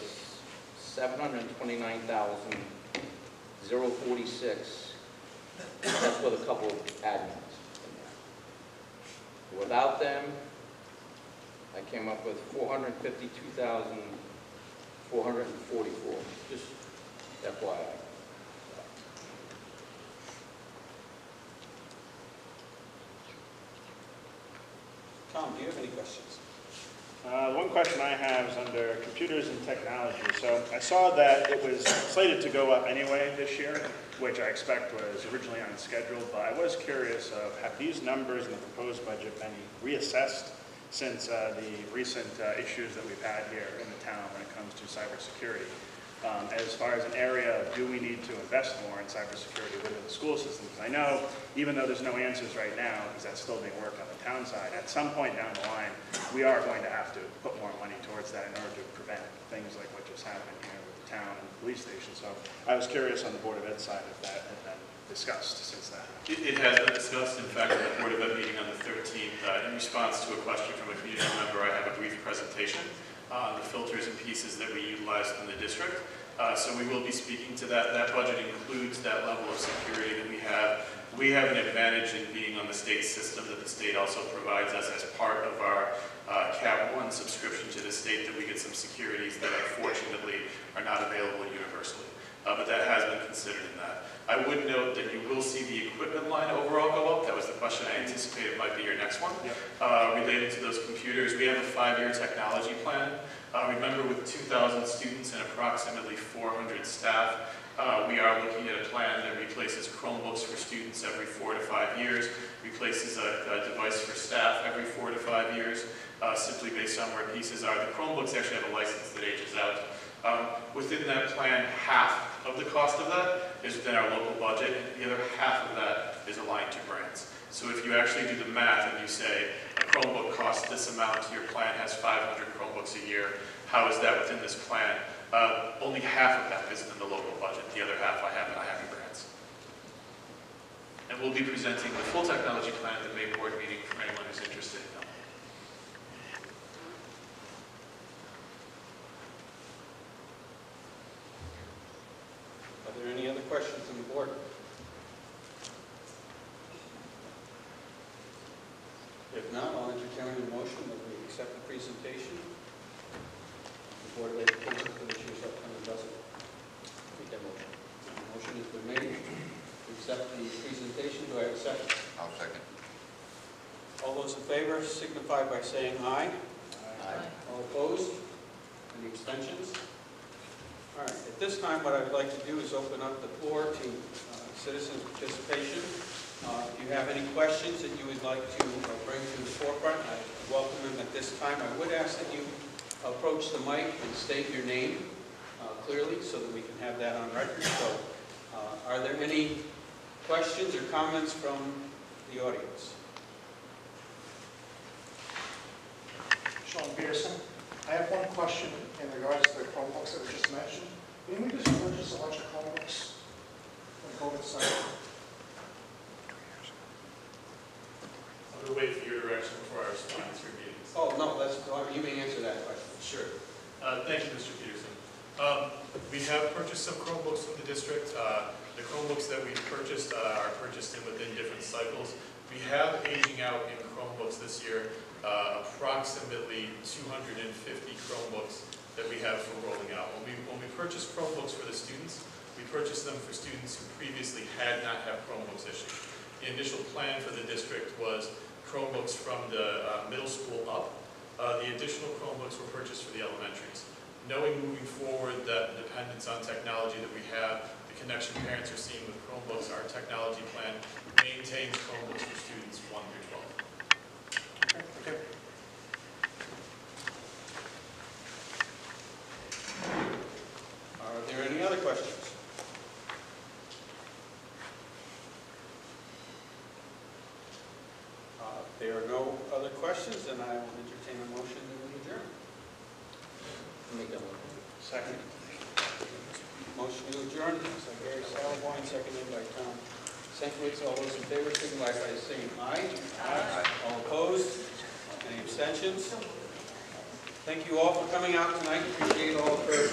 [SPEAKER 3] $729,046. That's with a couple of admins in there. Without them, I came up with $452,444, just FYI.
[SPEAKER 1] Tom, do you have any questions?
[SPEAKER 9] One question I have is under computers and technology. So I saw that it was slated to go up anyway this year, which I expect was originally on schedule, but I was curious of, have these numbers in the proposed budget been reassessed since the recent issues that we've had here in the town when it comes to cybersecurity? As far as an area, do we need to invest more in cybersecurity within the school system? Because I know, even though there's no answers right now, because that's still being worked on the town side, at some point down the line, we are going to have to put more money towards that in order to prevent things like what just happened here with the town and the police station. So I was curious on the Board of Ed side if that had been discussed since that.
[SPEAKER 2] It has been discussed. In fact, at the Board of Ed meeting on the 13th, in response to a question from a community member, I have a brief presentation on the filters and pieces that we utilize in the district. So we will be speaking to that. That budget includes that level of security that we have. We have an advantage in being on the state system that the state also provides us as part of our Cap 1 subscription to the state, that we get some securities that unfortunately are not available universally. But that has been considered in that. I would note that you will see the equipment line overall go up. That was the question I anticipated might be your next one. Yep. Related to those computers, we have a 5-year technology plan. Remember, with 2,000 students and approximately 400 staff, we are looking at a plan that replaces Chromebooks for students every 4 to 5 years, replaces a device for staff every 4 to 5 years, simply based on where pieces are. The Chromebooks actually have a license that ages out. Within that plan, half of the cost of that is within our local budget, and the other half of that is aligned to grants. So if you actually do the math and you say a Chromebook costs this amount, your plan has 500 Chromebooks a year, how is that within this plan? Only half of that is in the local budget. The other half I have in grants. And we'll be presenting the full technology plan at the May board meeting for anyone who's interested in that.
[SPEAKER 1] Are there any other questions from the board? If not, I'll entertain a motion that we accept the presentation of the Board of Education for this year's upcoming budget. Make that motion. Motion has been made to accept the presentation. Do I have a second?
[SPEAKER 7] I'll second.
[SPEAKER 1] All those in favor signify by saying aye.
[SPEAKER 3] Aye.
[SPEAKER 1] All opposed? Any abstentions? All right. At this time, what I would like to do is open up the floor to citizen participation. If you have any questions that you would like to bring to the forefront, I welcome them at this time. I would ask that you approach the mic and state your name clearly so that we can have that on record. So, are there any questions or comments from the audience?
[SPEAKER 10] Sean Pearson. I have one question in regards to the Chromebooks that were just mentioned. Didn't we just purchase a bunch of Chromebooks when COVID started?
[SPEAKER 2] I'm going to wait for your direction before I respond to your meetings.
[SPEAKER 1] Oh, no, you may answer that question.
[SPEAKER 2] Sure. Thank you, Mr. Peterson. We have purchased some Chromebooks from the district. The Chromebooks that we've purchased are purchased within different cycles. We have aging out in Chromebooks this year, approximately 250 Chromebooks that we have for rolling out. When we purchase Chromebooks for the students, we purchase them for students who previously had not had Chromebooks issued. The initial plan for the district was Chromebooks from the middle school up. The additional Chromebooks were purchased for the elementaries. Knowing moving forward that the dependence on technology that we have, the connection parents are seeing with Chromebooks, our technology plan maintains Chromebooks for students 1 through 12.
[SPEAKER 10] Okay.
[SPEAKER 1] Are there any other questions? If there are no other questions, then I will entertain a motion to adjourn.
[SPEAKER 3] Make that motion.
[SPEAKER 1] Second. Motion to adjourn, by Gary Salvoin, seconded by Tom Sienkiewicz. All those in favor signify by saying aye. Aye. All opposed? Any abstentions? Thank you all for coming out tonight. Appreciate all of your